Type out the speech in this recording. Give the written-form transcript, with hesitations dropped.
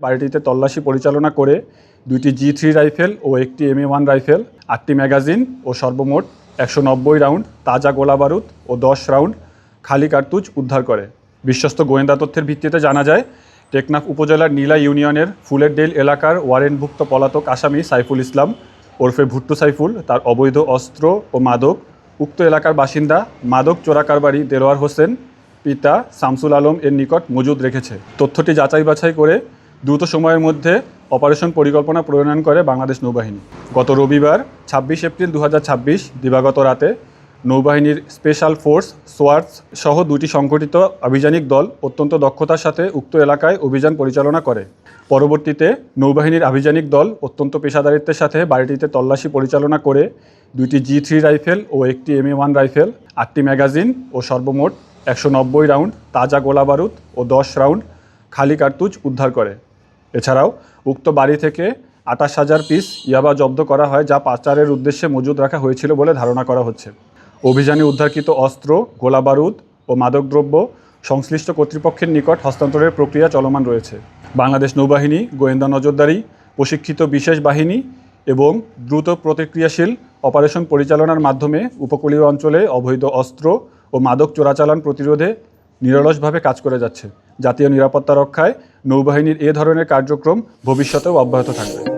বাড়িটিতে তল্লাশি পরিচালনা করে দুইটি G3 রাইফেল ও একটি MA1 রাইফেল, 8টি ম্যাগাজিন ও সর্বমোট 190 রাউন্ড তাজা গোলাবারুদ ও 10 রাউন্ড খালি কার্তুজ উদ্ধার করে। বিশ্বস্ত গোয়েন্দা তথ্যের ভিত্তিতে জানা যায়, টেকনাফ উপজেলার নীলা ইউনিয়নের ফুলেরডেল এলাকার ওয়ারেন্টভুক্ত পলাতক আসামি সাইফুল ইসলাম ওরফে ভুট্টু সাইফুল তার অবৈধ অস্ত্র ও মাদক উক্ত এলাকার বাসিন্দা মাদক চোরাকারবারি দেলোয়ার হোসেন পিতা শামসুল আলম এর নিকট মজুদ রেখেছে। তথ্যটি যাচাই বাছাই করে দ্রুত সময়ের মধ্যে অপারেশন পরিকল্পনা প্রণয়ন করে বাংলাদেশ নৌবাহিনী। গত রবিবার 26 এপ্রিল 2026 দিবাগত রাতে নৌবাহিনীর স্পেশাল ফোর্স সোয়ার্স সহ দুটি সংগঠিত আভিযানিক দল অত্যন্ত দক্ষতার সাথে উক্ত এলাকায় অভিযান পরিচালনা করে। পরবর্তীতে নৌবাহিনীর আভিযানিক দল অত্যন্ত পেশাদারিত্বের সাথে বাড়িটিতে তল্লাশি পরিচালনা করে দুইটি G3 রাইফেল ও একটি MA1 রাইফেল, 8টি ম্যাগাজিন ও সর্বমোট 190 রাউন্ড তাজা গোলাবারুদ ও 10 রাউন্ড খালি কার্তুজ উদ্ধার করে। এছাড়াও উক্ত বাড়ি থেকে 28,000 পিস ইয়াবা জব্দ করা হয়, যা পাচারের উদ্দেশ্যে মজুদ রাখা হয়েছিল বলে ধারণা করা হচ্ছে। অভিযানে উদ্ধারকৃত অস্ত্র, গোলাবারুদ ও মাদকদ্রব্য সংশ্লিষ্ট কর্তৃপক্ষের নিকট হস্তান্তরের প্রক্রিয়া চলমান রয়েছে। বাংলাদেশ নৌবাহিনী গোয়েন্দা নজরদারি, প্রশিক্ষিত বিশেষ বাহিনী এবং দ্রুত প্রতিক্রিয়াশীল অপারেশন পরিচালনার মাধ্যমে উপকূলীয় অঞ্চলে অবৈধ অস্ত্র ও মাদক চোরাচালান প্রতিরোধে নিরলসভাবে কাজ করে যাচ্ছে। জাতীয় নিরাপত্তা রক্ষায় নৌবাহিনীর এ ধরনের কার্যক্রম ভবিষ্যতেও অব্যাহত থাকবে।